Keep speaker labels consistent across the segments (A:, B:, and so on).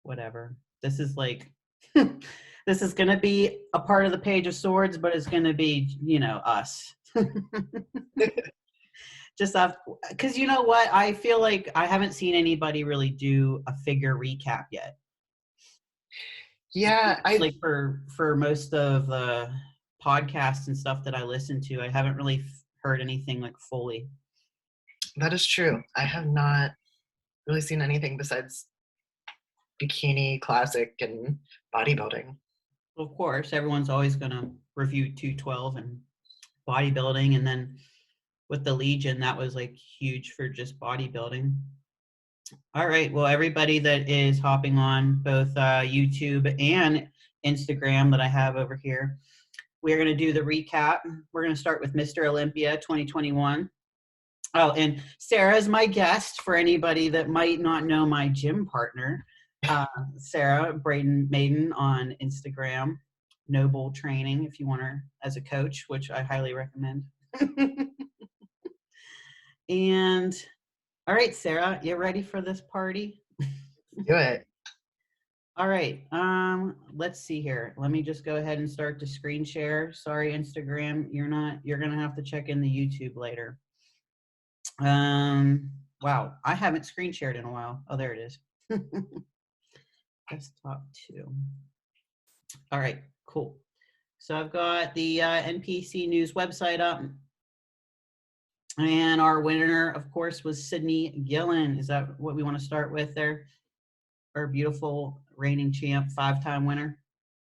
A: whatever. This is like, this is going to be a part of the Page of Swords, but it's going to be, you know, us. Just because you know what? I feel like I haven't seen anybody really do a figure recap yet.
B: Yeah,
A: Like for most of the podcasts and stuff that I listen to, I haven't really heard anything like fully.
B: that is true. I have not really seen anything besides bikini, classic, and bodybuilding.
A: Of course, everyone's always going to review 212 and bodybuilding, and then with the Legion, that was like huge for just bodybuilding. All right, well, everybody that is hopping on both YouTube and Instagram that I have over here, we're going to do the recap. We're going to start with Mr. Olympia 2021. Oh, and Sara is my guest for anybody that might not know my gym partner. Sara Braden Maiden on Instagram, Noble Training, if you want her as a coach, which I highly recommend. And all right, Sara, you ready for this party?
B: Do it.
A: All right. Let's see here. Let me just go ahead and start to screen share. Sorry, Instagram, you're gonna have to check in the YouTube later. Wow, I haven't screen shared in a while. Oh, there it is. Desktop 2. All right, cool. So I've got the NPC News website up. And our winner, of course, was Sydney Gillen. Is that what we want to start with there? Our beautiful reigning champ, 5-time winner.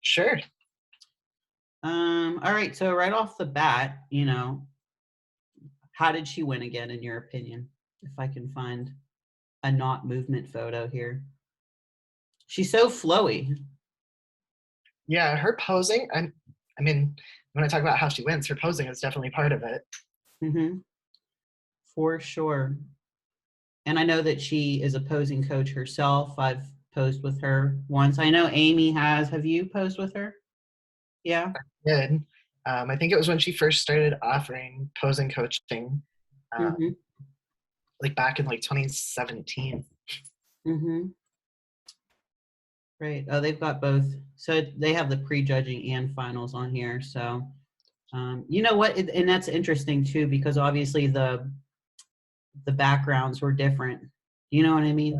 B: Sure.
A: All right, so right off the bat, you know, how did she win again, in your opinion? If I can find a not movement photo here. She's so flowy.
B: Yeah, her posing, I mean, when I talk about how she wins, her posing is definitely part of it.
A: Mm-hmm. For sure. And I know that she is a posing coach herself. I've posed with her once. I know Amy has. Have you posed with her? Yeah.
B: Good. I think it was when she first started offering posing coaching,
A: Mm-hmm.
B: like back in like 2017.
A: Mm-hmm. Great. Oh, they've got both. So they have the prejudging and finals on here. So, you know what? And that's interesting too, because obviously the backgrounds were different. You know what I mean?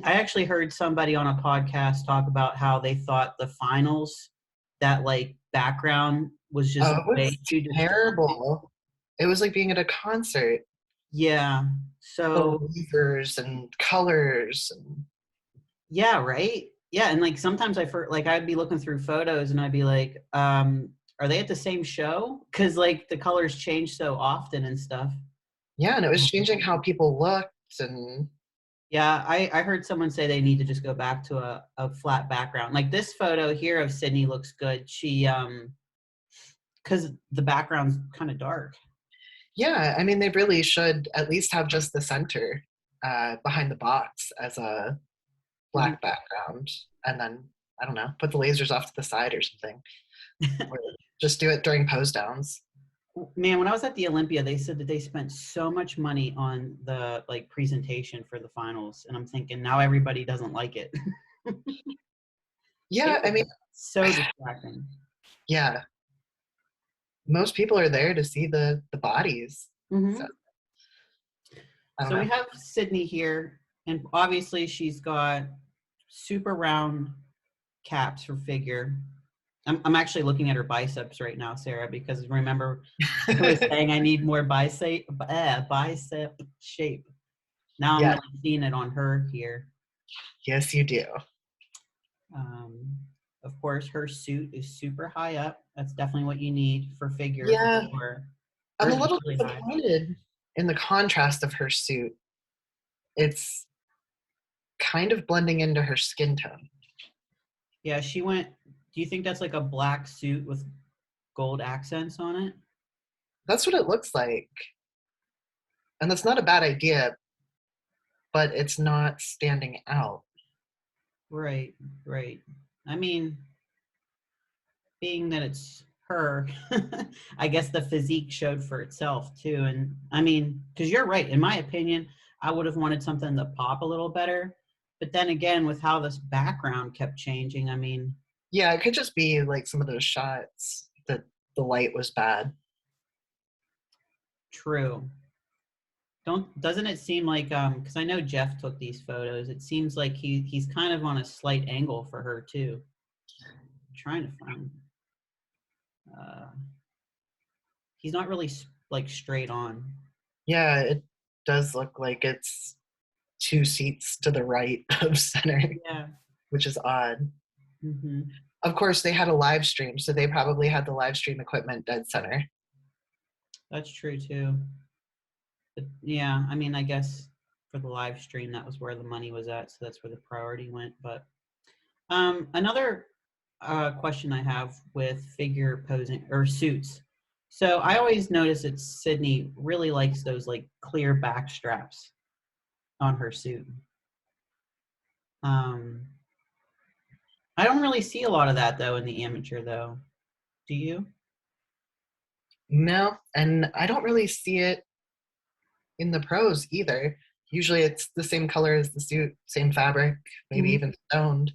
A: I actually heard somebody on a podcast talk about how they thought the finals, that like background was just
B: Oh, it
A: way
B: was
A: too distracting.
B: terrible. It was like being at a concert.
A: Yeah.
B: The
A: So
B: lasers and colors. And
A: yeah, right. Yeah, and like sometimes like I'd be looking through photos and I'd be like, are they at the same show? Because like the colors change so often and stuff.
B: yeah, and it was changing how people looked. And
A: Yeah, I heard someone say they need to just go back to a flat background. Like this photo here of Sydney looks good. She because the background's kind of dark.
B: yeah, I mean, they really should at least have just the center behind the box as a
A: Mhm.
B: black background. And then, I don't know, put the lasers off to the side or something. Or just do it during pose downs.
A: Man, when I was at the Olympia, they said that they spent so much money on the like presentation for the finals, and I'm thinking now everybody doesn't like it.
B: Yeah,
A: It
B: I
A: was
B: mean,
A: so distracting.
B: yeah, most people are there to see the bodies. So,
A: Mm-hmm.
B: I don't
A: So we
B: know.
A: have Sydney here, and obviously she's got super round caps for figure. I'm actually looking at her biceps right now, Sara, because remember I was saying I need more bicep shape. Now I'm
B: Yeah,
A: really seeing it on her here.
B: yes, you do.
A: Um, of course, her suit is super high up. That's definitely what you need for figure for
B: Yeah,
A: sure.
B: I'm a
A: Hers is
B: little
A: really high.
B: disappointed in the contrast of her suit. It's kind of blending into her skin tone.
A: Yeah, she went. Do you think that's like a black suit with gold accents on it?
B: That's what it looks like. And that's not a bad idea, but it's not standing out.
A: Right, right. I mean, being that it's her, I guess the physique showed for itself too. And I mean, because you're right, in my opinion, I would have wanted something to pop a little better. But then again, with how this background kept changing, I mean,
B: Yeah, it could just be like some of those shots that the light was bad.
A: true. Doesn't it seem like because I know Jeff took these photos, it seems like he's kind of on a slight angle for her too. I'm trying to find uh he's not really like straight on.
B: Yeah, it does look like it's 2 seats to the right of center,
A: Yeah.
B: which is odd.
A: Hmm.
B: Of course, they had a live stream, so they probably had the live stream equipment dead center.
A: That's true too. But yeah, I mean, I guess for the live stream, that was where the money was at, so that's where the priority went. But another question I have with figure posing or suits. So I always notice that Sydney really likes those like clear back straps on her suit. Um, I don't really see a lot of that though in the amateur though. Do you?
B: No, and I don't really see it in the pros either. Usually it's the same color as the suit, same fabric, maybe
A: Mhm.
B: even stoned.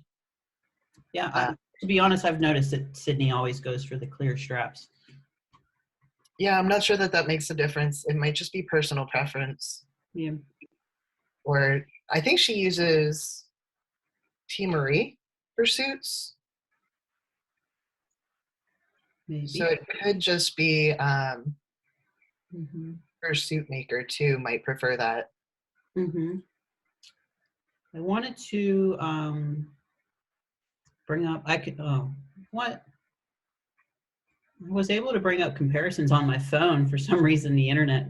A: Yeah,
B: Uh,
A: to be honest, I've noticed that Sydney always goes for the clear straps.
B: yeah, I'm not sure that that makes a difference. It might just be personal preference.
A: Yeah,
B: Or I think she uses T. Marie for suits. So
A: maybe.
B: it could just be
A: Hmm.
B: her suit maker too might prefer that.
A: Hmm. I wanted to bring up. I could. Oh, what? I was able to bring up comparisons on my phone. For some reason, the internet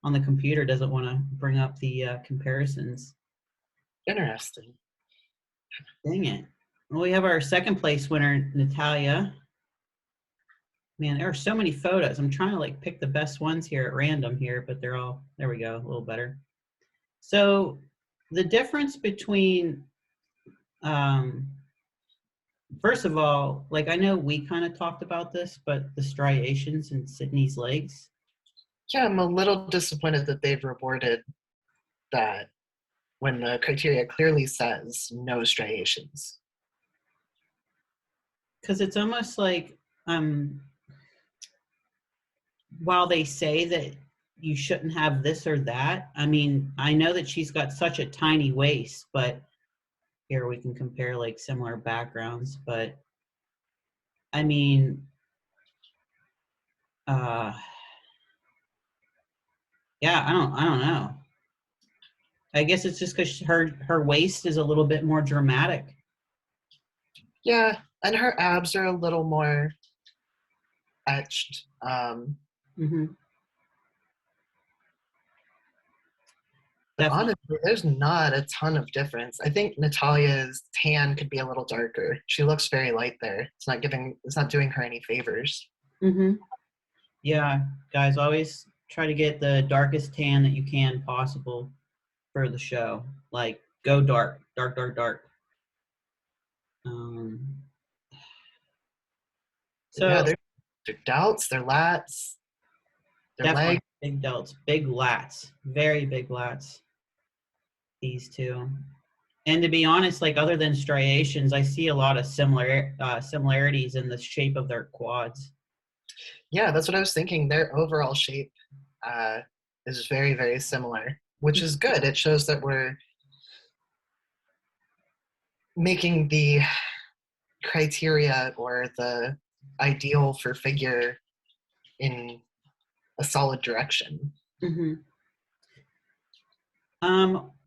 A: on the computer doesn't want to bring up the comparisons.
B: Interesting.
A: Dang it. Well, we have our second place winner, Natalia. Man, there are so many photos. I'm trying to like pick the best ones here at random here, but they're all, there we go, a little better. So the difference between, um, first of all, like I know we kind of talked about this, but the striations in Sydney's legs,
B: Yeah, I'm a little disappointed that they've reported that when the criteria clearly says no striations.
A: because it's almost like, um, while they say that you shouldn't have this or that, I mean, I know that she's got such a tiny waist, but here we can compare like similar backgrounds, but I mean, uh, yeah, I don't know. I guess it's just because her waist is a little bit more dramatic.
B: Yeah, and her abs are a little more etched.
A: Hmm.
B: But
A: Definitely.
B: honestly, there's not a ton of difference. I think Natalia's tan could be a little darker. She looks very light there. It's not doing her any favors.
A: Hmm. Yeah, guys, always try to get the darkest tan that you can possible for the show. Like, go dark, dark, dark, dark. Um,
B: But yeah,
A: so
B: their delts, their lats, their
A: definitely
B: legs.
A: big delts, big lats, very big lats. These two. And to be honest, like other than striations, I see a lot of similarities in the shape of their quads.
B: Yeah, that's what I was thinking. Their overall shape uh, is very, very similar, which is good. It shows that we're making the criteria or the ideal for figure in a solid direction.
A: Mm-hmm.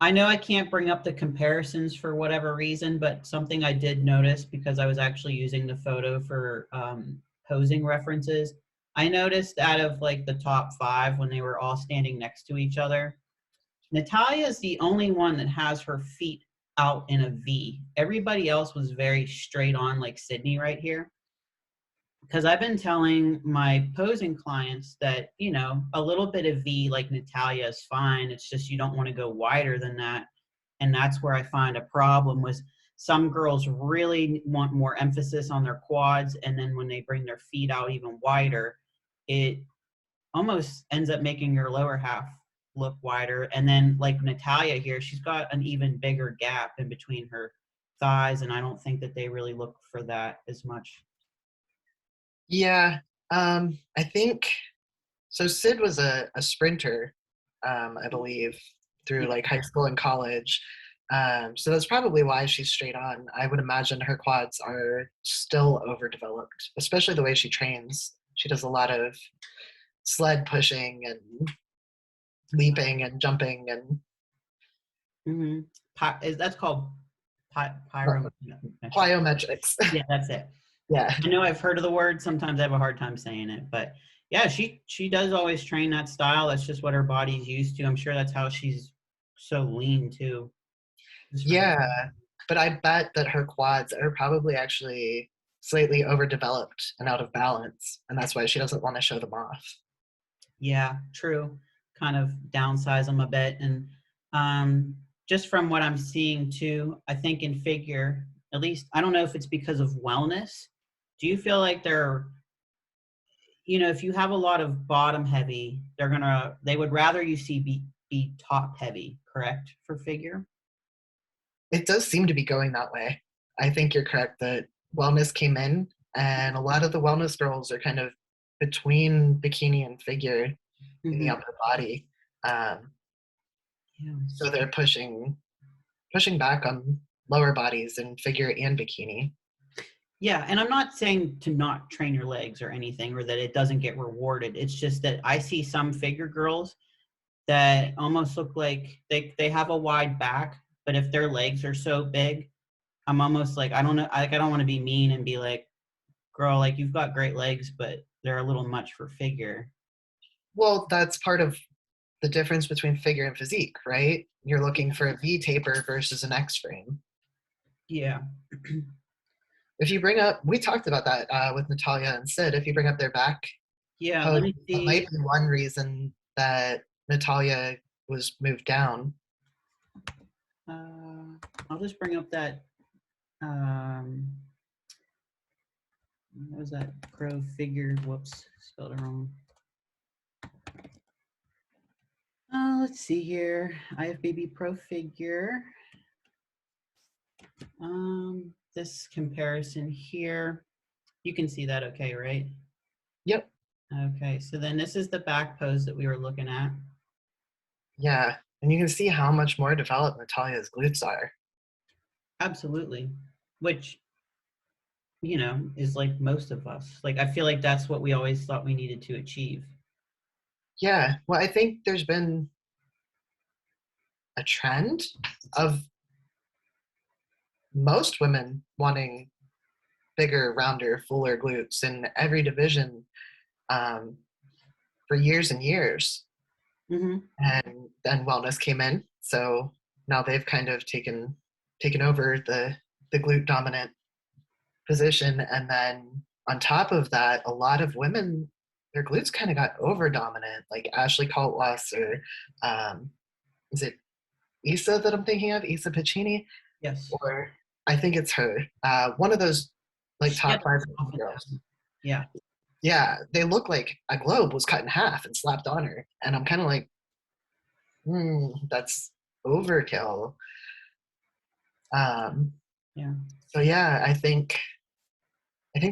A: I know I can't bring up the comparisons for whatever reason, but something I did notice because I was actually using the photo for posing references. I noticed out of like the top five when they were all standing next to each other, Natalia is the only one that has her feet out in a V. Everybody else was very straight on, like Sydney right here. Because I've been telling my posing clients that, you know, a little bit of V like Natalia is fine. It's just you don't want to go wider than that. And that's where I find a problem was some girls really want more emphasis on their quads. And then when they bring their feet out even wider, it almost ends up making your lower half look wider. And then like Natalia here, she's got an even bigger gap in between her thighs, and I don't think that they really look for that as much.
B: Yeah, I think so. Sid was a sprinter, I believe, through
A: Yeah.
B: like high school and college. So that's probably why she's straight on. I would imagine her quads are still overdeveloped, especially the way she trains. She does a lot of sled pushing and leaping and jumping and
A: Mm-hmm. That's called pyrometric.
B: plyometrics.
A: Yeah, that's it.
B: Yeah.
A: I know I've heard of the word. Sometimes I have a hard time saying it, but yeah, she does always train that style. That's just what her body's used to. I'm sure that's how she's so lean too. Just from
B: Yeah. But I bet that her quads are probably actually slightly overdeveloped and out of balance. And that's why she doesn't want to show them off.
A: yeah, true. Kind of downsize them a bit, and um, just from what I'm seeing too, I think in figure, at least I don't know if it's because of wellness. Do you feel like they're if you have a lot of bottom heavy, they would rather you see be top heavy, correct, for figure?
B: It does seem to be going that way. I think you're correct that wellness came in, and a lot of the wellness girls are kind of between bikini and figure in the
A: Hmm.
B: upper body. Um,
A: Yeah.
B: so they're pushing back on lower bodies in figure and bikini.
A: Yeah, and I'm not saying to not train your legs or anything, or that it doesn't get rewarded. It's just that I see some figure girls that almost look like they have a wide back, but if their legs are so big, I'm almost like I don't know, like I don't want to be mean and be like, girl, like you've got great legs, but they're a little much for figure.
B: Well, that's part of the difference between figure and physique, right? You're looking for a V taper versus an X frame.
A: Yeah.
B: If you bring up, we talked about that with Natalia and Sid. If you bring up their back
A: Yeah,
B: pose,
A: let me
B: that might
A: see.
B: be one reason that Natalia was moved down.
A: I'll just bring up that um what was that pro figure? Whoops, spelled it wrong. Let's see here. IFBB Pro Figure. This comparison here. You can see that okay, right?
B: Yep.
A: Okay, so then this is the back pose that we were looking at.
B: Yeah. And you can see how much more developed Natalia's glutes are.
A: Absolutely. Which, is like most of us. Like I feel like that's what we always thought we needed to achieve.
B: Yeah. Well, I think there's been a trend of most women wanting bigger, rounder, fuller glutes in every division um, for years and years.
A: Mm-hmm.
B: And then wellness came in, so now they've kind of taken over the glute dominant position. And then on top of that, a lot of women, their glutes kind of got over dominant, like Ashley Kaltwas or is it Issa that I'm thinking of, Issa Piccini,
A: Yes.
B: or I think it's her. One of those like
A: She had
B: top five
A: off and
B: girls.
A: down. Yeah.
B: Yeah, they look like a globe was cut in half and slapped on her, and I'm kind of like, that's overkill. Um,
A: Yeah.
B: so yeah, I think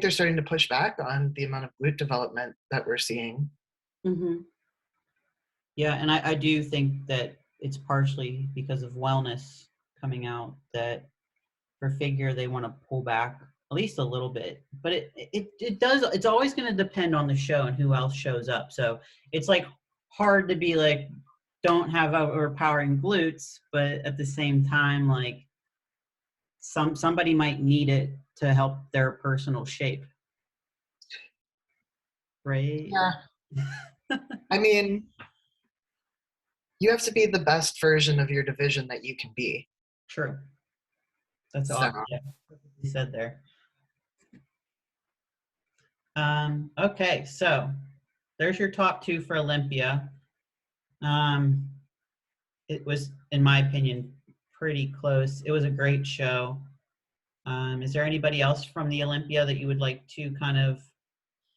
B: they're starting to push back on the amount of glute development that we're seeing.
A: Mm-hmm. Yeah, and I do think that it's partially because of wellness coming out that for figure they want to pull back at least a little bit. But it does it's always going to depend on the show and who else shows up. So it's like hard to be like don't have overpowering glutes, but at the same time like somebody might need it to help their personal shape, right?
B: Yeah, I mean, you have to be the best version of your division that you can be.
A: True. That's
B: So
A: awesome. Yeah, you said there. Okay, so there's your top two for Olympia. Um, it was, in my opinion, pretty close. It was a great show. Is there anybody else from the Olympia that you would like to kind of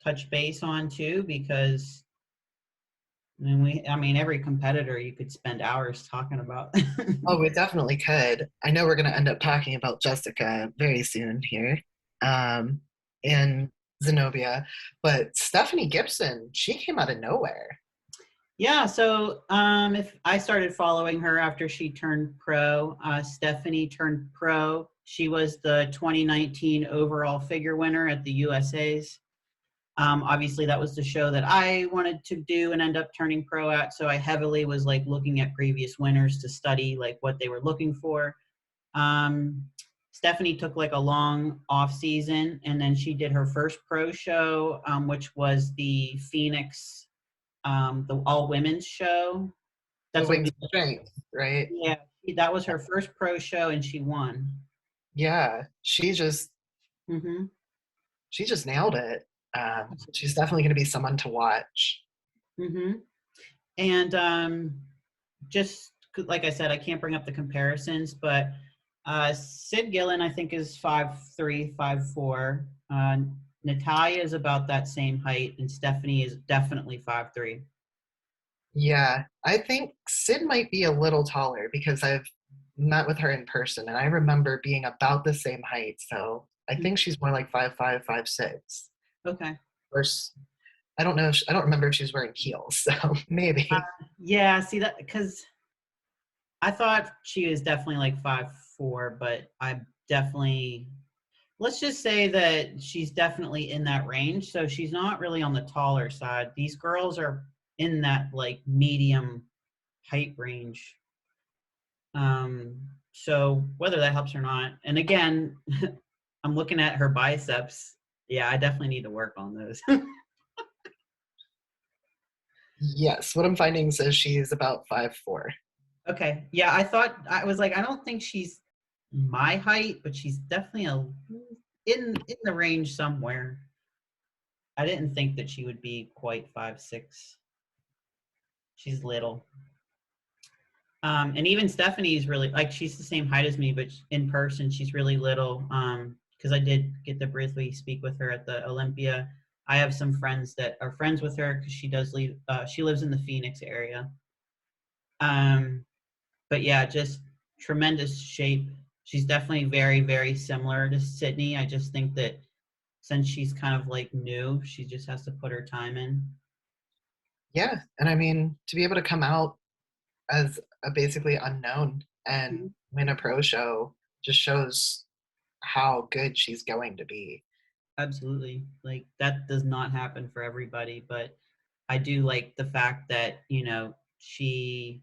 A: touch base on too? Because I mean, every competitor you could spend hours talking about.
B: Oh, we definitely could. I know we're going to end up talking about Jessica very soon here, um, and Zenobia, but Stephanie Gibson, she came out of nowhere.
A: Yeah, so if I started following her after she turned pro, Stephanie turned pro. She was the 2019 overall figure winner at the USA's. Obviously, that was the show that I wanted to do and end up turning pro at. So I heavily was like looking at previous winners to study like what they were looking for. Um, Stephanie took like a long off season, and then she did her first pro show, which was the Phoenix, the all women's show.
B: The
A: That's what
B: wings
A: we.
B: of strength, right?
A: Yeah, that was her first pro show, and she won.
B: Yeah,
A: Mm-hmm.
B: she just nailed it. She's definitely going to be someone to watch.
A: Mm-hmm. And just like I said, I can't bring up the comparisons, but Sid Gillen, I think, is 5'3", 5'4". Natalia is about that same height, and Stephanie is definitely 5'3".
B: Yeah, I think Sid might be a little taller because I've met with her in person and I remember being about the same height. So I think she's more like 5'5", 5'6".
A: Okay.
B: Or I don't know. I don't remember if she's wearing heels. So maybe.
A: Yeah, see that because I thought she was definitely like 5'4", but I definitely, let's just say that she's definitely in that range. So she's not really on the taller side. These girls are in that like medium height range. So whether that helps or not, and again, I'm looking at her biceps. Yeah, I definitely need to work on those.
B: Yes, what I'm finding says she's about 5'4".
A: Okay. Yeah, I was like, I don't think she's my height, but she's definitely in the range somewhere. I didn't think that she would be quite 5'6". She's little. And even Stephanie's really like she's the same height as me, but in person she's really little. Because I did get to briefly speak with her at the Olympia. I have some friends that are friends with her because she does leave. She lives in the Phoenix area. Um, but yeah, just tremendous shape. She's definitely very, very similar to Sydney. I just think that since she's kind of like new, she just has to put her time in.
B: Yeah, and I mean to be able to come out as a basically unknown and
A: Mhm.
B: win a pro show just shows how good she's going to be.
A: Absolutely. Like that does not happen for everybody, but I do like the fact that, she,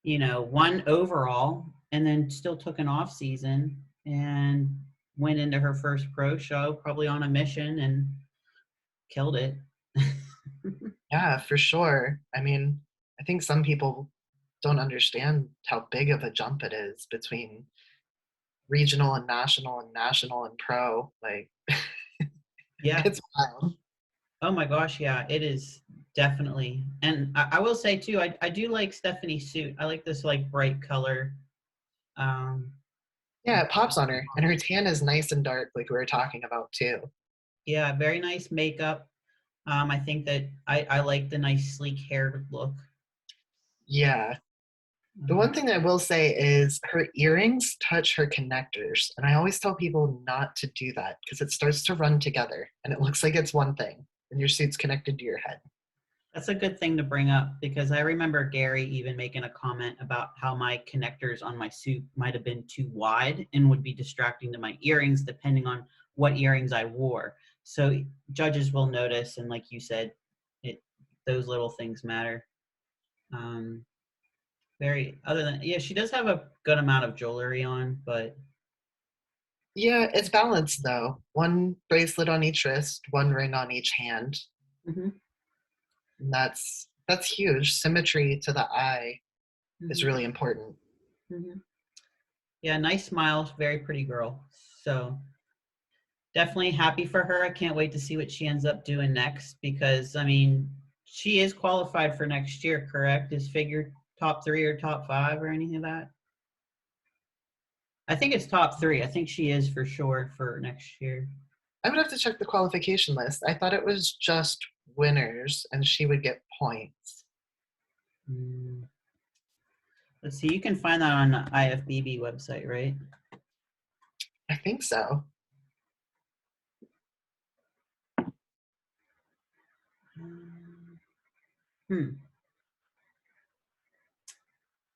A: won overall and then still took an off season and went into her first pro show, probably on a mission and killed it.
B: Yeah, for sure. I mean, I think some people don't understand how big of a jump it is between regional and national and pro. Like,
A: Yeah.
B: it's wild.
A: Oh my gosh. Yeah, it is definitely. And I will say too, I do like Stephanie's suit. I like this like bright color. Um,
B: Yeah, it pops on her. And her tan is nice and dark, like we were talking about too.
A: yeah, very nice makeup. I think that I like the nice sleek hair look.
B: Yeah. The
A: Um,
B: one thing I will say is her earrings touch her connectors. And I always tell people not to do that because it starts to run together and it looks like it's one thing and your suit's connected to your head.
A: that's a good thing to bring up because I remember Gary even making a comment about how my connectors on my suit might have been too wide and would be distracting to my earrings depending on what earrings I wore. So judges will notice, and like you said, it those little things matter. Um, very other than yeah, she does have a good amount of jewelry on, but
B: Yeah, it's balanced though. One bracelet on each wrist, one ring on each hand.
A: mhm,
B: And that's huge. Symmetry to the eye is
A: mhm,
B: really important.
A: mhm. Yeah, nice smile, very pretty girl. So definitely happy for her. I can't wait to see what she ends up doing next because I mean, she is qualified for next year, correct? Is figure top 3 or top 5 or anything of that? I think it's top 3. I think she is for sure for next year.
B: I would have to check the qualification list. I thought it was just winners and she would get points.
A: Mm, let's see. You can find that on the IFBB website, right?
B: I think so.
A: Hmm.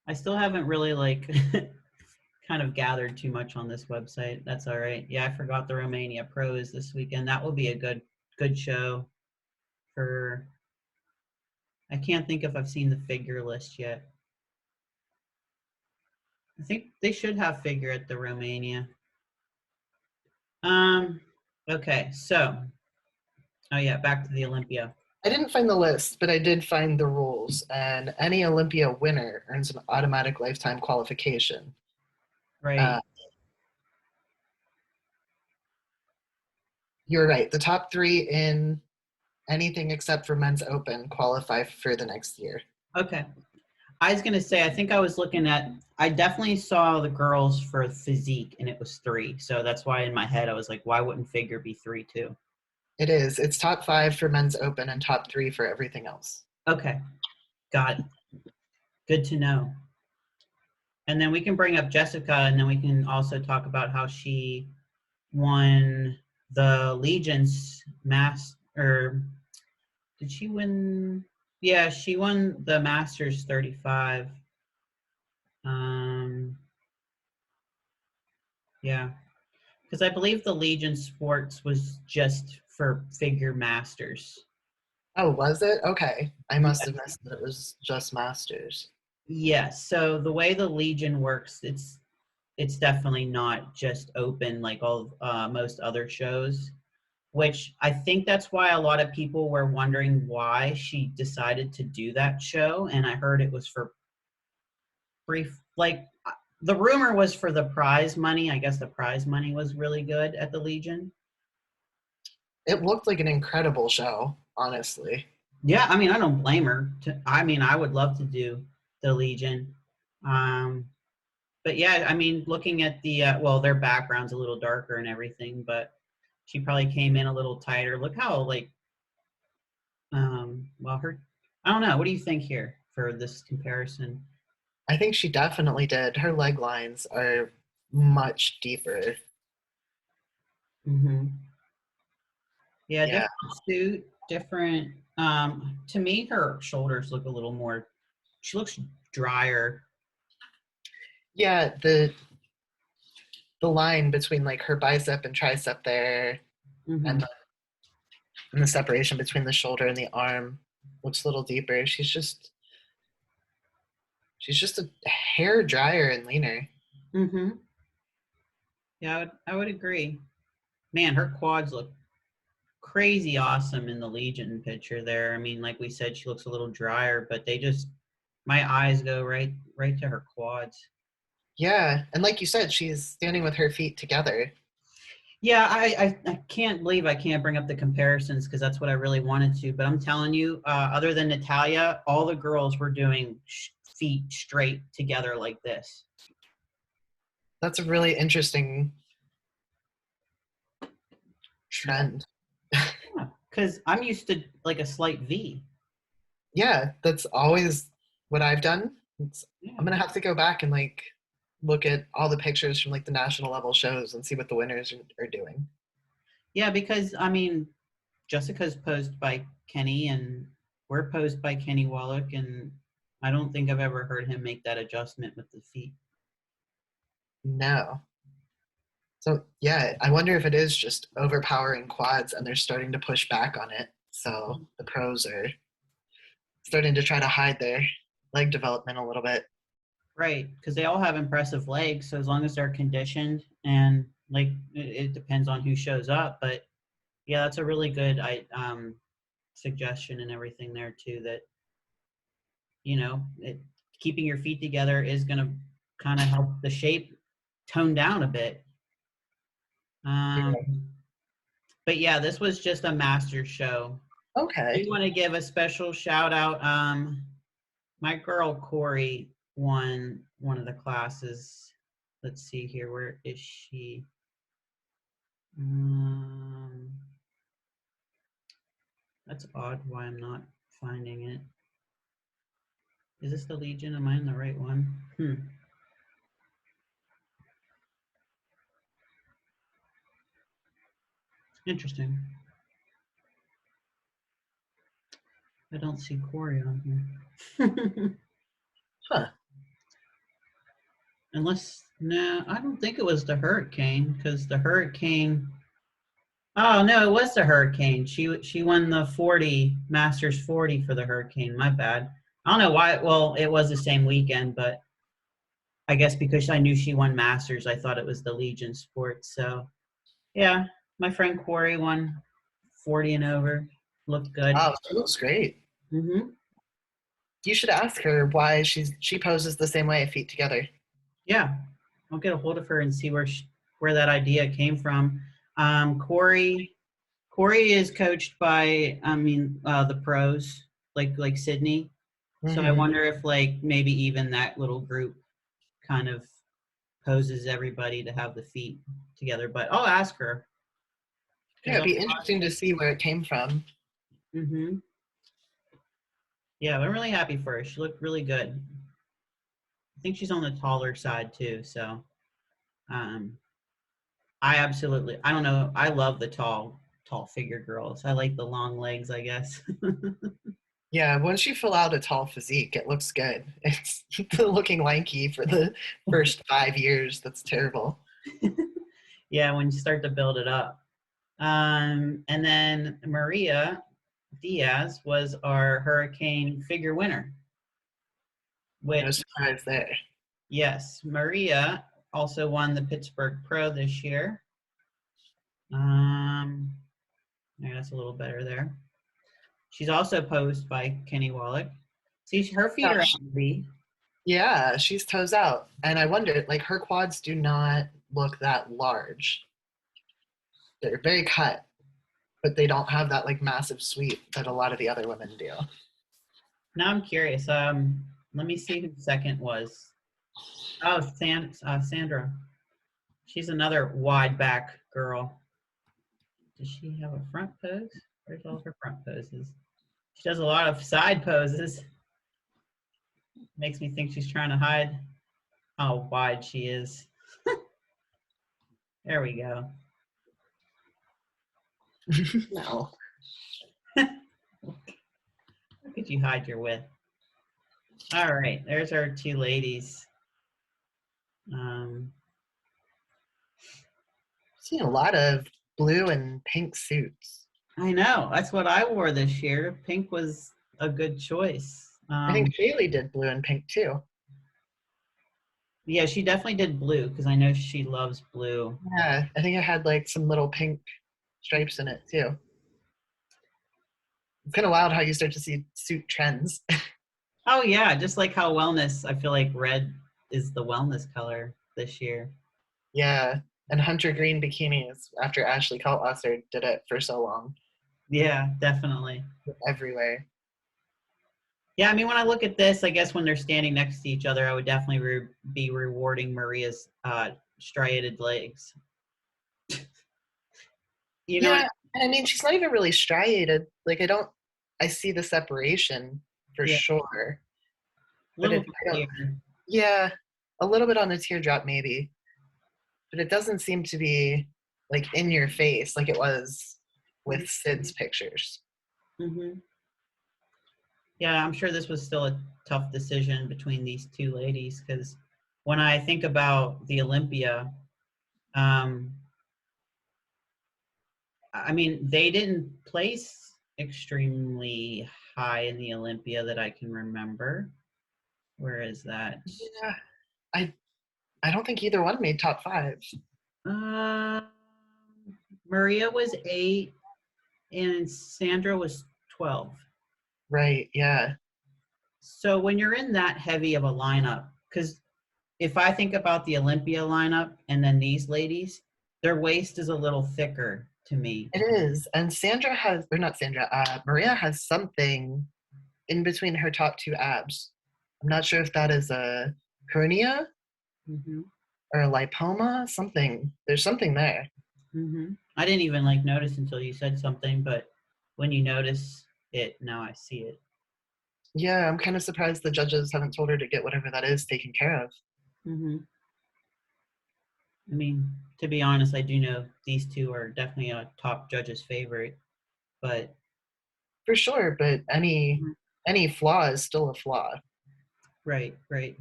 A: I still haven't really like kind of gathered too much on this website. That's all right. Yeah, I forgot the Romania Pros this weekend. That will be a good show for. I can't think if I've seen the figure list yet. I think they should have figure at the Romania. Um. Okay, so oh yeah, back to the Olympia.
B: I didn't find the list, but I did find the rules, and any Olympia winner earns an automatic lifetime qualification. Uh,
A: Right.
B: you're right. The top three in anything except for men's open qualify for the next year.
A: Okay. I was gonna say, I think I was looking at. I definitely saw the girls for physique, and it was three. So that's why in my head I was like, why wouldn't figure be three too?
B: It is. It's top five for men's open and top three for everything else.
A: Okay, got it. Good to know. And then we can bring up Jessica, and then we can also talk about how she won the Legion's mass. Or did she win? Yeah, she won the Masters 35. Um, yeah, because I believe the Legion Sports was just for figure masters.
B: Oh, was it? Okay. I must have
A: Yes.
B: missed that it was just masters.
A: Yes. So the way the Legion works, it's definitely not just open like all most other shows. Which I think that's why a lot of people were wondering why she decided to do that show. And I heard it was for brief, like the rumor was for the prize money. I guess the prize money was really good at the Legion.
B: It looked like an incredible show, honestly.
A: Yeah, I mean, I don't blame her. I mean, I would love to do the Legion. Um, but yeah, I mean, looking at the well, their background's a little darker and everything, but she probably came in a little tighter. Look how like well, her. I don't know. What do you think here for this comparison?
B: I think she definitely did. Her leg lines are much deeper.
A: Mm-hmm. Yeah,
B: Yeah.
A: different suit, different. To me, her shoulders look a little more. She looks drier.
B: Yeah, the line between like her bicep and tricep there
A: Mm-hmm.
B: and the separation between the shoulder and the arm looks a little deeper. She's just a hair drier and leaner.
A: Mm-hmm. Yeah, I would agree. Man, her quads look crazy awesome in the Legion picture there. I mean, like we said, she looks a little drier, but they just my eyes go right to her quads.
B: Yeah, and like you said, she's standing with her feet together.
A: Yeah, I can't believe I can't bring up the comparisons because that's what I really wanted to. But I'm telling you, other than Natalia, all the girls were doing feet straight together like this.
B: That's a really interesting
A: Yeah,
B: trend.
A: because I'm used to like a slight V.
B: Yeah, that's always what I've done. I'm
A: Yeah,
B: gonna have to go back and like look at all the pictures from like the national level shows and see what the winners are doing.
A: yeah, because I mean, Jessica's posed by Kenny, and we're posed by Kenny Wallach, and I don't think I've ever heard him make that adjustment with the feet.
B: No. So yeah, I wonder if it is just overpowering quads and they're starting to push back on it. So the pros are starting to try to hide their leg development a little bit.
A: Right, because they all have impressive legs. So as long as they're conditioned, and like it depends on who shows up, but yeah, that's a really good suggestion and everything there too. That keeping your feet together is going to kind of help the shape tone down a bit. Um,
B: Yeah.
A: but yeah, this was just a master show.
B: Okay.
A: Do want to give a special shout out. My girl Corey won one of the classes. Let's see here. Where is she? Um, that's odd why I'm not finding it. Is this the Legion? Am I in the right one? Interesting. I don't see Corey on here.
B: Huh.
A: Unless, no, I don't think it was the Hurricane, because the Hurricane. Oh no, it was the Hurricane. She won the 40 Masters 40 for the Hurricane. My bad. I don't know why. Well, it was the same weekend, but I guess because I knew she won Masters, I thought it was the Legion Sports. So yeah, my friend Corey won 40 and over. Looked good.
B: Wow, she looks great.
A: Hmm.
B: You should ask her why she poses the same way, feet together.
A: Yeah, I'll get a hold of her and see where that idea came from. Corey is coached by, the pros, like Sydney. So I
B: Hmm.
A: wonder if like maybe even that little group kind of poses everybody to have the feet together. But I'll ask her
B: Yeah,
A: because
B: it'd be interesting to see where it came from.
A: hmm yeah, I'm really happy for her. She looked really good. I think she's on the taller side too. So um, I don't know. I love the tall figure girls. I like the long legs, I guess.
B: Yeah, once you fill out a tall physique, it looks good. It's looking lanky for the first 5 years. That's terrible.
A: Yeah, when you start to build it up. And then Maria Diaz was our Hurricane figure winner,
B: No
A: which,
B: surprise there.
A: yes, Maria also won the Pittsburgh Pro this year. Um, yeah, that's a little better there. She's also posed by Kenny Wallach. See, her feet are
B: Gosh,
A: heavy.
B: yeah, she's toes out. And I wonder, like, her quads do not look that large. They're very cut, but they don't have that, like, massive sweep that a lot of the other women do.
A: Now I'm curious. Let me see who the second was. Oh, Sandra. She's another wide back girl. Does she have a front pose? Where's all her front poses? She does a lot of side poses. Makes me think she's trying to hide how wide she is. There we go.
B: No.
A: How could you hide your width? All right, there's our two ladies. Um,
B: Seen a lot of blue and pink suits.
A: I know. That's what I wore this year. Pink was a good choice.
B: I think Shaylee did blue and pink too.
A: Yeah, she definitely did blue because I know she loves blue.
B: Yeah, I think it had like some little pink stripes in it too. It's kind of wild how you start to see suit trends.
A: Oh yeah, just like how wellness, I feel like red is the wellness color this year.
B: Yeah, and hunter green bikinis after Ashley Kaltwasser did it for so long
A: Yeah, definitely.
B: everywhere.
A: Yeah, I mean, when I look at this, I guess when they're standing next to each other, I would definitely be rewarding Maria's striated legs. You know what?
B: Yeah, and I mean she's not even really striated. Like I see the separation for
A: Yeah,
B: sure,
A: a
B: but
A: little
B: it
A: bit
B: I don't.
A: here.
B: Yeah, a little bit on the teardrop maybe, but it doesn't seem to be like in your face like it was with Sid's pictures.
A: Hmm. Yeah, I'm sure this was still a tough decision between these two ladies because when I think about the Olympia, um, I mean, they didn't place extremely high in the Olympia that I can remember. Where is that?
B: Yeah, I I don't think either one made top five.
A: Um, Maria was 8 and Sandra was 12.
B: Right, yeah.
A: So when you're in that heavy of a lineup, because if I think about the Olympia lineup and then these ladies, their waist is a little thicker to me.
B: It is. And Sandra has, or not Sandra, Maria has something in between her top two abs. I'm not sure if that is a hernia
A: Hmm.
B: or a lipoma, something. There's something there.
A: I didn't even like notice until you said something, but when you notice it, now I see it.
B: Yeah, I'm kind of surprised the judges haven't told her to get whatever that is taken care of.
A: Hmm. I mean, to be honest, I do know these two are definitely a top judge's favorite, but
B: For sure, but
A: Mhm.
B: any flaw is still a flaw.
A: Right, right.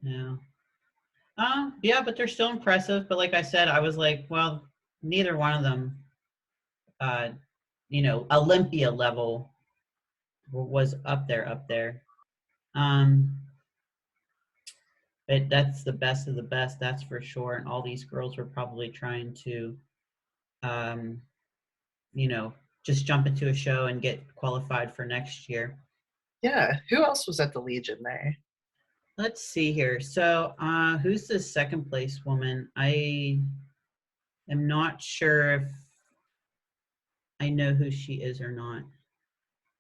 A: Yeah. Yeah, but they're still impressive. But like I said, I was like, well, neither one of them, uh, Olympia level was up there. Um, but that's the best of the best, that's for sure. And all these girls were probably trying to, um, you know, just jump into a show and get qualified for next year.
B: Yeah, who else was at the Legion there?
A: Let's see here. So, who's the second place woman? I am not sure if I know who she is or not.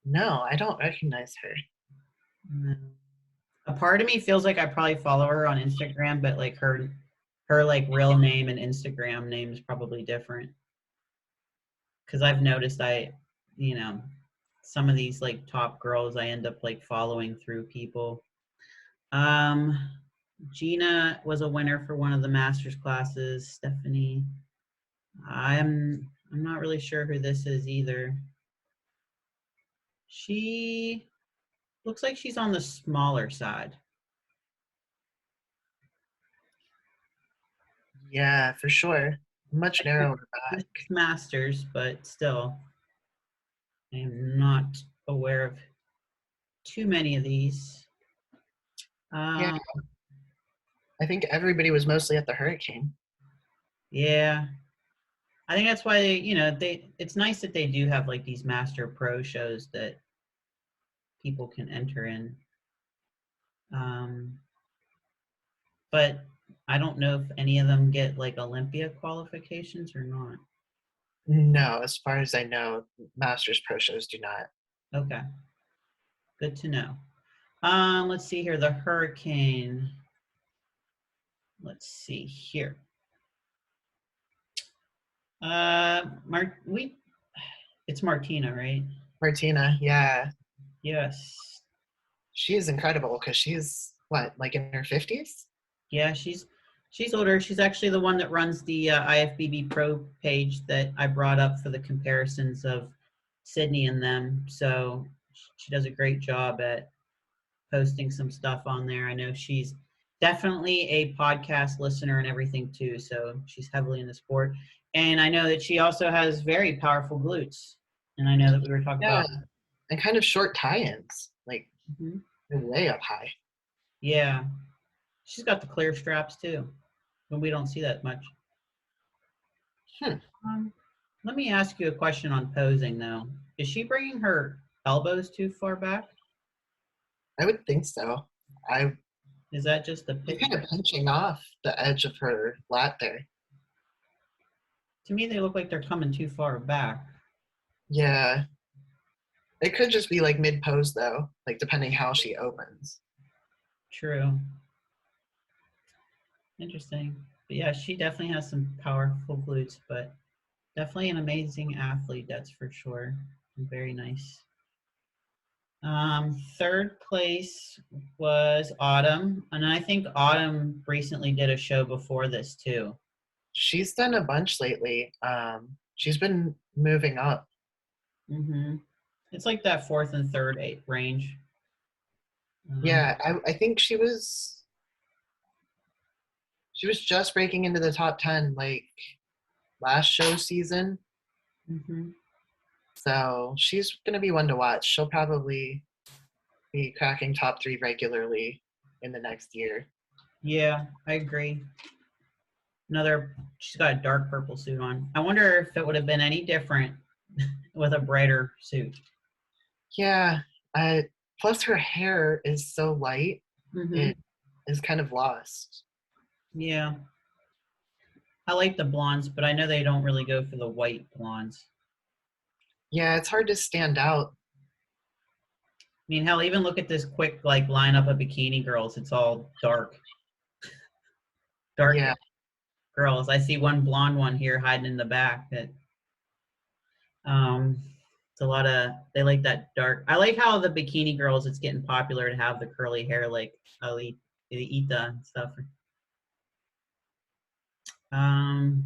B: No, I don't recognize her.
A: No. A part of me feels like I probably follow her on Instagram, but like her like real name and Instagram name is probably different. Because I've noticed you know, some of these like top girls I end up like following through people. Um, Gina was a winner for one of the master's classes. Stephanie, I'm not really sure who this is either. She looks like she's on the smaller side.
B: Yeah, for sure. Much narrower
A: This
B: back.
A: is masters, but still, I'm not aware of too many of these.
B: Yeah,
A: Um,
B: I think everybody was mostly at the Hurricane.
A: yeah, I think that's why it's nice that they do have like these master pro shows that people can enter in. Um, but I don't know if any of them get like Olympia qualifications or not.
B: No, as far as I know, Masters Pro shows do not.
A: Okay, good to know. Let's see here. The Hurricane. Let's see here. We it's Martina, right?
B: Martina, yeah,
A: Yes.
B: she is incredible because she's what, like in her 50s?
A: Yeah, she's older. She's actually the one that runs the IFBB Pro page that I brought up for the comparisons of Sydney and them. So she does a great job at posting some stuff on there. I know she's definitely a podcast listener and everything too. So she's heavily in the sport. And I know that she also has very powerful glutes. And I know that we were talking
B: Yeah,
A: about.
B: and kind of short tie-ins, like
A: Mhm.
B: they're way up high.
A: Yeah, she's got the clear straps too, but we don't see that much.
B: Hmm,
A: Um, Let me ask you a question on posing though. Is she bringing her elbows too far back?
B: I would think so. I
A: Is that just a
B: She's
A: picture?
B: kind of pinching off the edge of her lat there.
A: To me, they look like they're coming too far back.
B: Yeah, it could just be like mid pose though, like depending how she opens.
A: True. Interesting. But yeah, she definitely has some powerful glutes, but definitely an amazing athlete, that's for sure. Very nice. Third place was Autumn, and I think Autumn recently did a show before this too.
B: She's done a bunch lately. She's been moving up.
A: Hmm. It's like that fourth and third eight range. Um,
B: Yeah, I think she was just breaking into the top 10 like last show season.
A: mhm.
B: So she's gonna be one to watch. She'll probably be cracking top 3 regularly in the next year.
A: Yeah, I agree. She's got a dark purple suit on. I wonder if it would have been any different with a brighter suit.
B: Yeah, plus her hair is so light,
A: Hmm.
B: it is kind of lost.
A: Yeah, I like the blondes, but I know they don't really go for the white blondes.
B: Yeah, it's hard to stand out.
A: I mean, hell, even look at this quick like lineup of bikini girls. It's all dark
B: Yeah,
A: girls. I see one blonde one here hiding in the back. That um, It's a lot of, they like that dark. I like how the bikini girls, it's getting popular to have the curly hair like Ali, Ita and stuff. Um,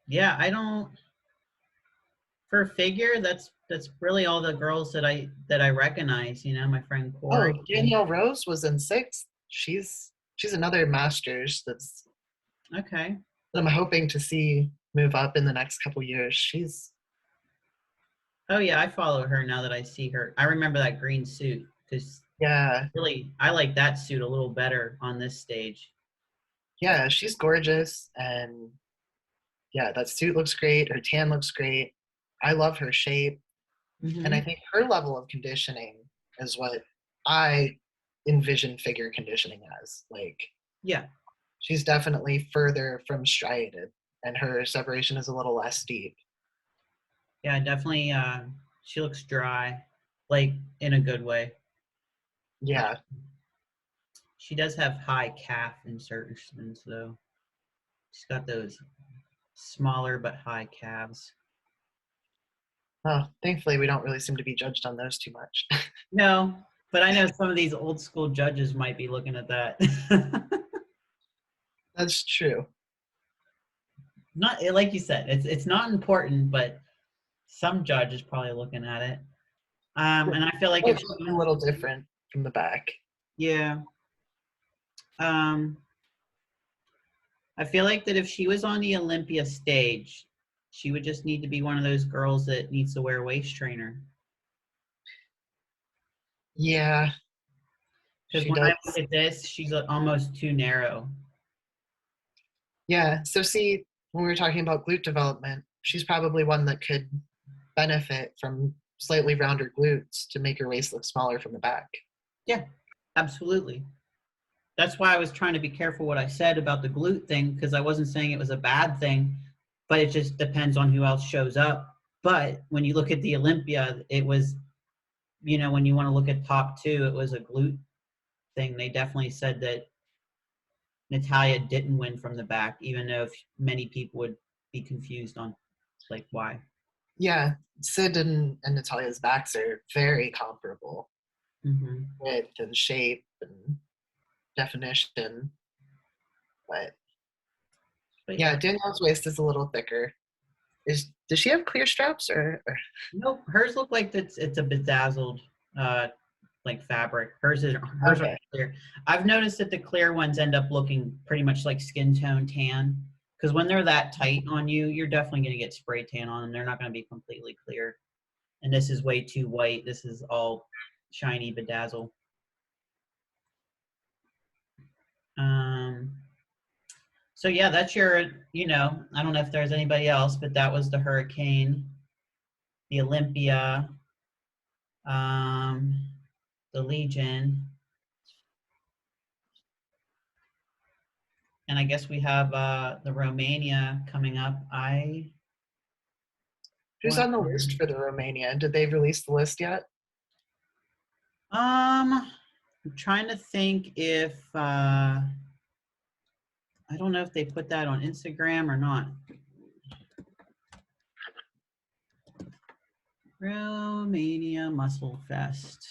A: yeah, I don't, for figure, that's really all the girls that I recognize, my friend
B: Oh,
A: Corey.
B: Danielle Rose was in sixth. She's another masters
A: Okay.
B: that I'm hoping to see move up in the next couple years. She's
A: Oh yeah, I follow her now that I see her. I remember that green suit because
B: yeah,
A: really I like that suit a little better on this stage.
B: yeah, she's gorgeous and yeah, that suit looks great. Her tan looks great. I love her shape. And I
A: Hmm.
B: think her level of conditioning is what I envision figure conditioning as. Like
A: Yeah,
B: she's definitely further from striated and her separation is a little less steep.
A: yeah, definitely. She looks dry, like in a good way. Uh,
B: Yeah.
A: she does have high calf insertions though. She's got those smaller but high calves.
B: Oh, thankfully we don't really seem to be judged on those too much.
A: No, but I know some of these old school judges might be looking at that.
B: That's true.
A: Not like you said, it's not important, but some judge is probably looking at it. And I feel like if
B: Both
A: she
B: look a
A: was,
B: little different from the back.
A: yeah, um, I feel like that if she was on the Olympia stage, she would just need to be one of those girls that needs to wear a waist trainer.
B: Yeah,
A: Because
B: she
A: when I
B: does.
A: look at this, she's almost too narrow.
B: Yeah. So see, when we were talking about glute development, she's probably one that could benefit from slightly rounder glutes to make her waist look smaller from the back.
A: Yeah, absolutely. That's why I was trying to be careful what I said about the glute thing because I wasn't saying it was a bad thing, but it just depends on who else shows up. But when you look at the Olympia, it was, when you want to look at top two, it was a glute thing. They definitely said that Natalia didn't win from the back, even though many people would be confused on like why.
B: Yeah, Sid and Natalia's backs are very comparable,
A: Hmm.
B: width and shape and definition. But
A: But
B: yeah,
A: yeah,
B: Danielle's waist is a little thicker. Does she have clear straps or
A: nope. Hers look like it's a bedazzled uh like fabric. Hers are
B: okay?
A: clear. I've noticed that the clear ones end up looking pretty much like skin tone tan because when they're that tight on you, you're definitely going to get spray tan on them. They're not going to be completely clear. And this is way too white. This is all shiny bedazzle. Um, so yeah, that's your, I don't know if there's anybody else, but that was the Hurricane, the Olympia, um, the Legion, and I guess we have the Romania coming up. I
B: Who's
A: want
B: on the list for the Romania? Did they release the list yet?
A: I'm trying to think if I don't know if they put that on Instagram or not. Romania Muscle Fest.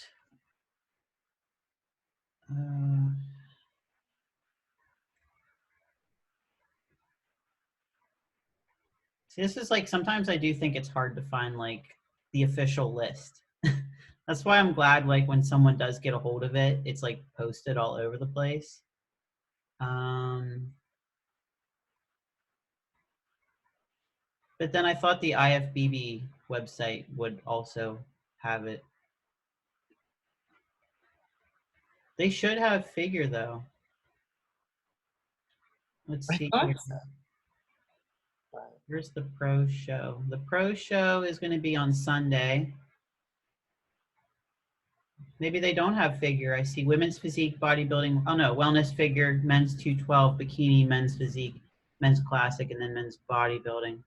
A: Uh, See, this is like sometimes I do think it's hard to find like the official list. That's why I'm glad like when someone does get a hold of it, it's like posted all over the place. Um, but then I thought the IFBB website would also have it. They should have figure though. Let's
B: I
A: see here.
B: thought so. But
A: Here's the pro show. The pro show is going to be on Sunday. Maybe they don't have figure. I see women's physique, bodybuilding. Oh no, wellness figure, men's 212, bikini, men's physique, men's classic, and then men's bodybuilding.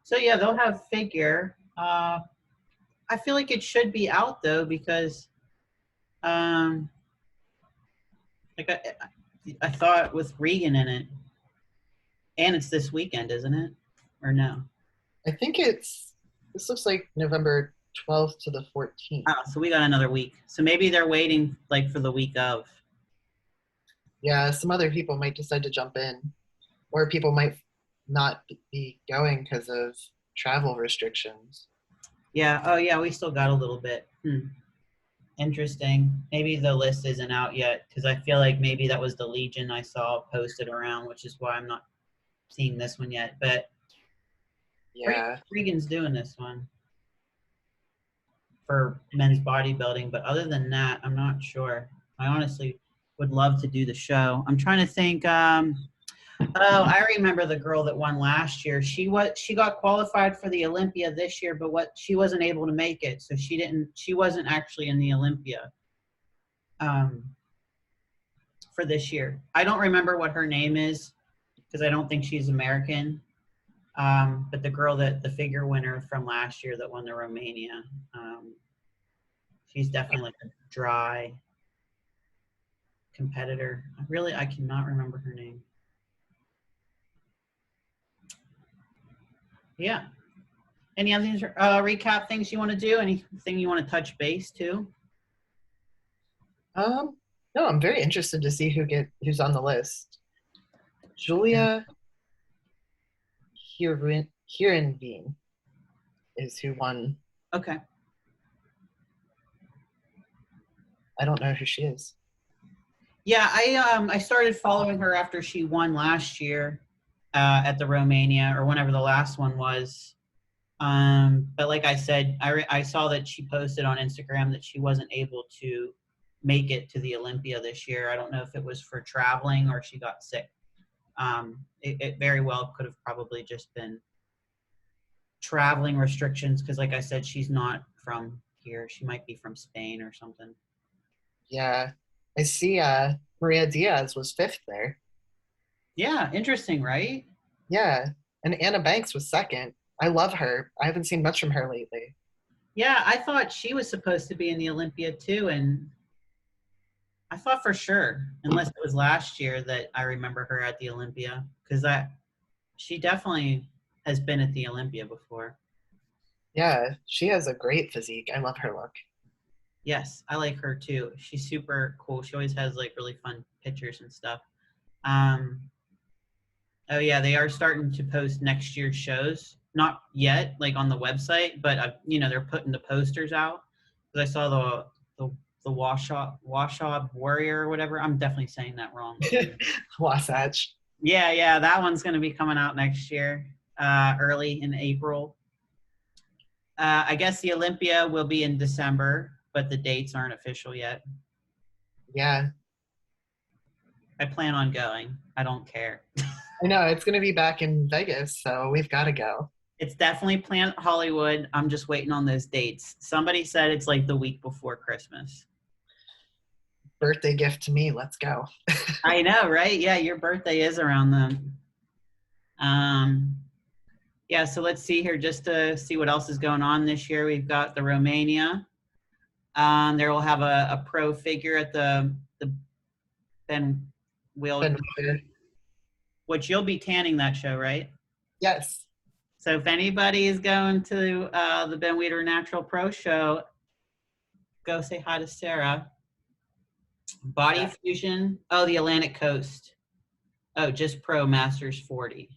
A: So yeah, they'll have figure. I feel like it should be out though because, um, like I thought with Regan in it, and it's this weekend, isn't it? Or no?
B: I think it's. This looks like November 12th to the 14th.
A: Oh, so we got another week. So maybe they're waiting like for the week of.
B: Yeah, some other people might decide to jump in, or people might not be going because of travel restrictions.
A: Yeah. Oh, yeah. We still got a little bit. Interesting. Maybe the list isn't out yet because I feel like maybe that was the Legion I saw posted around, which is why I'm not seeing this one yet. But
B: Yeah.
A: Regan's doing this one for men's bodybuilding, but other than that, I'm not sure. I honestly would love to do the show. I'm trying to think. Oh, I remember the girl that won last year. She got qualified for the Olympia this year, but she wasn't able to make it, so she wasn't actually in the Olympia for this year. I don't remember what her name is because I don't think she's American. But the girl the figure winner from last year that won the Romania, she's definitely like a dry competitor. I cannot remember her name. Yeah. Any other recap things you want to do? Anything you want to touch base to?
B: No, I'm very interested to see who's on the list. Julia Hierenveen is who won.
A: Okay.
B: I don't know who she is.
A: Yeah, I started following her after she won last year at the Romania or whenever the last one was. But like I said, I saw that she posted on Instagram that she wasn't able to make it to the Olympia this year. I don't know if it was for traveling or she got sick. It very well could have probably just been traveling restrictions because, like I said, she's not from here. She might be from Spain or something.
B: Yeah. I see Maria Diaz was fifth there.
A: Yeah, interesting, right?
B: Yeah. And Anna Banks was second. I love her. I haven't seen much from her lately.
A: Yeah, I thought she was supposed to be in the Olympia too, and I thought for sure, unless it was last year that I remember her at the Olympia, because she definitely has been at the Olympia before.
B: Yeah, she has a great physique. I love her look.
A: Yes, I like her too. She's super cool. She always has like really fun pictures and stuff. Um, oh yeah, they are starting to post next year's shows. Not yet, like on the website, but they're putting the posters out. Because I saw the Washob Warrior or whatever. I'm definitely saying that wrong.
B: Wasatch.
A: Yeah, that one's going to be coming out next year, early in April. I guess the Olympia will be in December, but the dates aren't official yet.
B: Yeah.
A: I plan on going. I don't care.
B: I know it's going to be back in Vegas, so we've got to go.
A: It's definitely Planet Hollywood. I'm just waiting on those dates. Somebody said it's like the week before Christmas.
B: Birthday gift to me. Let's go.
A: I know, right? Yeah, your birthday is around then. Yeah, so let's see here just to see what else is going on this year. We've got the Romania. There will have a pro figure at the Ben Wheeler, which you'll be tanning that show, right?
B: Yes.
A: So if anybody is going to the Ben Weider Natural Pro Show, go say hi to Sara. Body Fusion. Oh, the Atlantic Coast. Oh, just Pro Masters 40.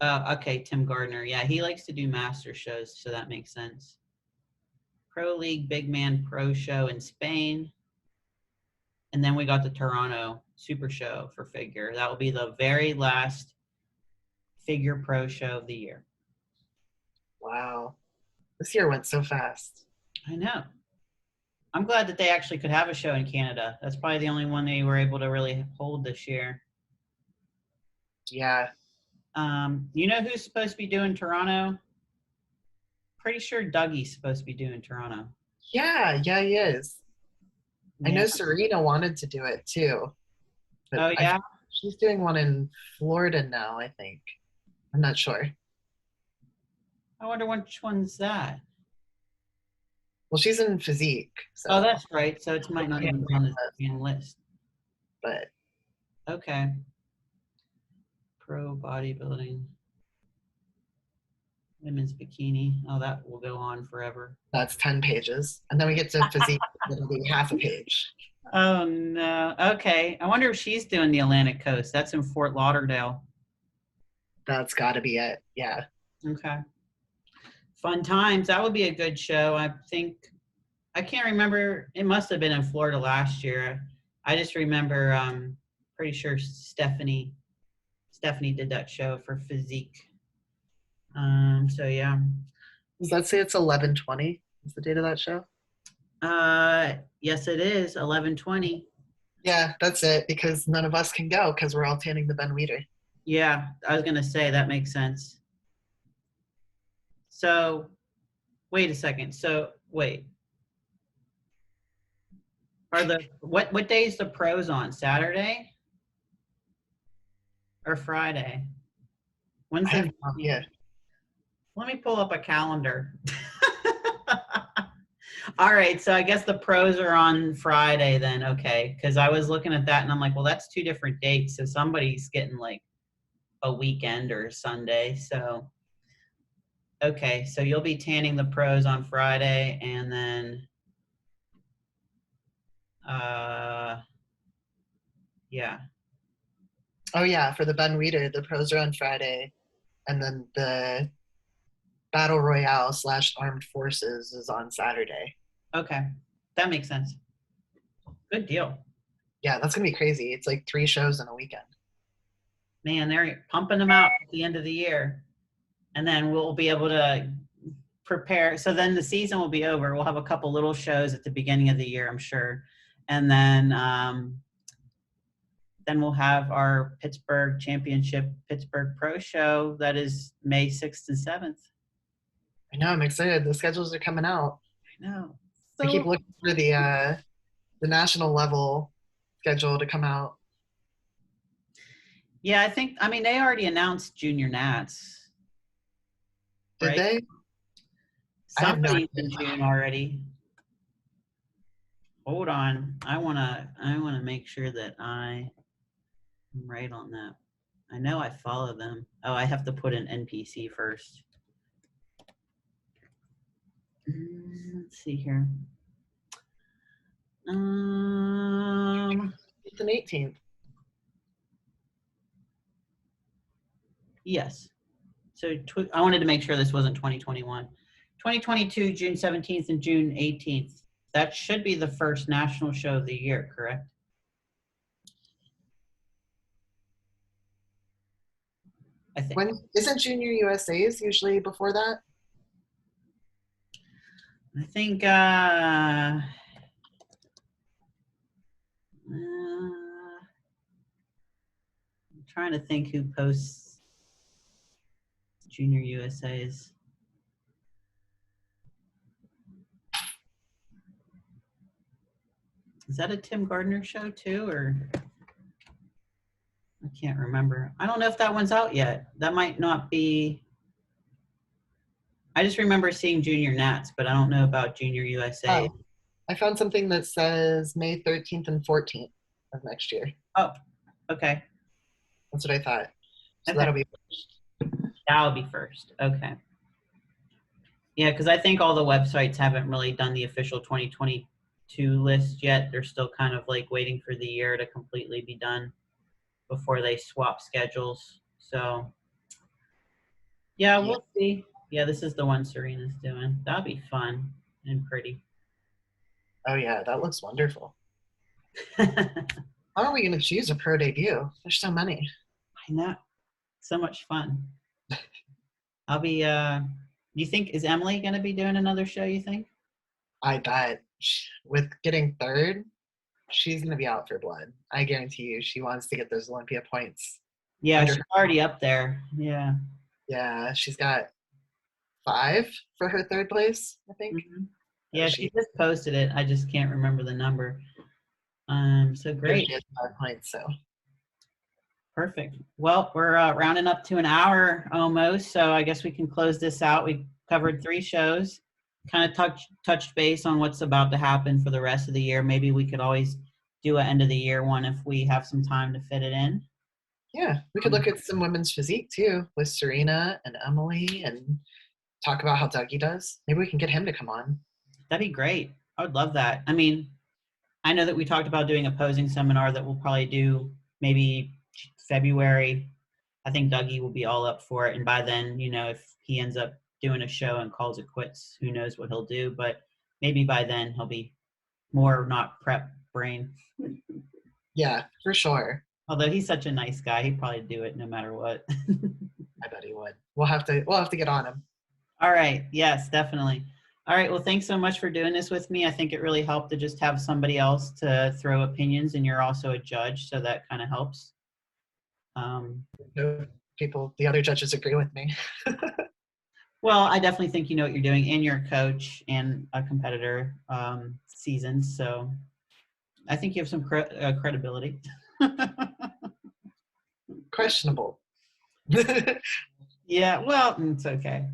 A: Okay, Tim Gardner. Yeah, he likes to do master shows, so that makes sense. Pro League Big Man Pro Show in Spain. And then we got the Toronto Super Show for figure. That will be the very last figure pro show of the year.
B: Wow. This year went so fast.
A: I know. I'm glad that they actually could have a show in Canada. That's probably the only one they were able to really hold this year.
B: Yeah.
A: You know who's supposed to be doing Toronto? Pretty sure Dougie's supposed to be doing Toronto.
B: Yeah, he is.
A: Yeah.
B: I know Serena wanted to do it too. But
A: Oh, yeah?
B: she's doing one in Florida now, I think. I'm not sure.
A: I wonder which one's that.
B: Well, she's in physique. So.
A: Oh, that's right. So it might not even be on the same list.
B: But.
A: Okay. Pro bodybuilding. Women's bikini. Oh, that will go on forever.
B: That's 10 pages. And then we get to physique, it'll be half a page.
A: Oh no. Okay. I wonder if she's doing the Atlantic Coast. That's in Fort Lauderdale.
B: That's got to be it. Yeah.
A: Okay. Fun times. That would be a good show. I think I can't remember. It must have been in Florida last year. I just remember pretty sure Stephanie did that show for physique. So yeah.
B: Does that say it's 11/20? Is the date of that show?
A: Yes it is 11/20.
B: Yeah, that's it, because none of us can go because we're all tanning the Ben Weeder.
A: Yeah, I was gonna say that makes sense. So wait a second. So wait. Are the what day is the pros on? Saturday or Friday? When's
B: I have
A: the
B: no idea.
A: Let me pull up a calendar. All right, so I guess the pros are on Friday then, okay? Because I was looking at that and I'm like, well, that's two different dates. So somebody's getting like a weekend or a Sunday. So, okay, so you'll be tanning the pros on Friday and then, yeah.
B: Oh yeah, for the Ben Weeder, the pros are on Friday, and then the Battle Royale / Armed Forces is on Saturday.
A: Okay, that makes sense. Good deal.
B: Yeah, that's gonna be crazy. It's like 3 shows in a weekend.
A: Man, they're pumping them out at the end of the year. And then we'll be able to prepare. So then the season will be over. We'll have a couple little shows at the beginning of the year, I'm sure. And then we'll have our Pittsburgh Championship Pittsburgh Pro Show that is May 6th and 7th.
B: I know, I'm excited. The schedules are coming out.
A: I know.
B: I keep
A: So
B: looking for the national level schedule to come out.
A: yeah, I mean they already announced Junior Nats,
B: Did
A: right?
B: they? I have no
A: Somebody's
B: idea.
A: in June already. Hold on. I wanna make sure that I'm right on that. I know I follow them. Oh, I have to put in NPC first. Let's see here.
B: It's an 18th.
A: Yes. So I wanted to make sure this wasn't 2021. 2022, June 17th and June 18th. That should be the first national show of the year, correct? I think.
B: When isn't Junior USA's usually before that?
A: I think I'm trying to think who posts Junior USA's. Is that a Tim Gardner show too, or I can't remember. I don't know if that one's out yet. That might not be. I just remember seeing Junior Nats, but I don't know about Junior USA.
B: Oh, I found something that says May 13th and 14th of next year.
A: Oh, okay.
B: That's what I thought. So
A: Okay.
B: that'll be
A: That'll be first. Okay. Yeah, because I think all the websites haven't really done the official 2022 list yet. They're still kind of like waiting for the year to completely be done before they swap schedules. So, yeah, we'll see. Yeah, this is the one Serena's doing. That'll be fun and pretty.
B: Oh yeah, that looks wonderful.
A: I
B: How are we going to choose a pro debut? There's so many.
A: know. So much fun. I'll be, you think, is Emily going to be doing another show, you think?
B: I bet with getting third, she's going to be out for blood. I guarantee you she wants to get those Olympia points.
A: Yeah, she's already up there. Yeah.
B: Yeah, she's got 5 for her third place, I think.
A: Mm-hmm. Yeah, she just posted it. I just can't remember the number. So great.
B: She has 5 points, so.
A: Perfect. Well, we're rounding up to an hour almost, so I guess we can close this out. We covered 3 shows, kind of touched base on what's about to happen for the rest of the year. Maybe we could always do an end of the year one if we have some time to fit it in.
B: Yeah, we could look at some women's physique too with Serena and Emily and talk about how Dougie does. Maybe we can get him to come on.
A: That'd be great. I would love that. I mean, I know that we talked about doing a posing seminar that we'll probably do maybe February. I think Dougie will be all up for it. And by then, you know, if he ends up doing a show and calls it quits, who knows what he'll do. But maybe by then he'll be more not prep brain.
B: Yeah, for sure.
A: Although he's such a nice guy, he'd probably do it no matter what.
B: I bet he would. We'll have to get on him.
A: All right. Yes, definitely. All right. Well, thanks so much for doing this with me. I think it really helped to just have somebody else to throw opinions, and you're also a judge, so that kind of helps.
B: No people, the other judges agree with me.
A: Well, I definitely think you know what you're doing, and you're a coach and a competitor, seasoned. So I think you have some credibility.
B: Questionable.
A: Yeah. Well, it's okay.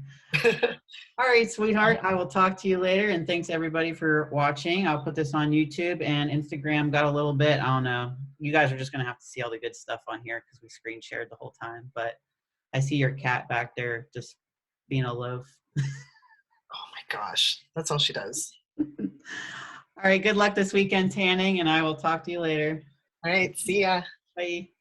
A: All right, sweetheart. I will talk to you later. And thanks everybody for watching. I'll put this on YouTube and Instagram. Got a little bit. I don't know. You guys are just going to have to see all the good stuff on here because we screen shared the whole time. But I see your cat back there just being a loaf.
B: Oh my gosh. That's all she does.
A: All right. Good luck this weekend tanning, and I will talk to you later.
B: All right. See ya.
A: Bye.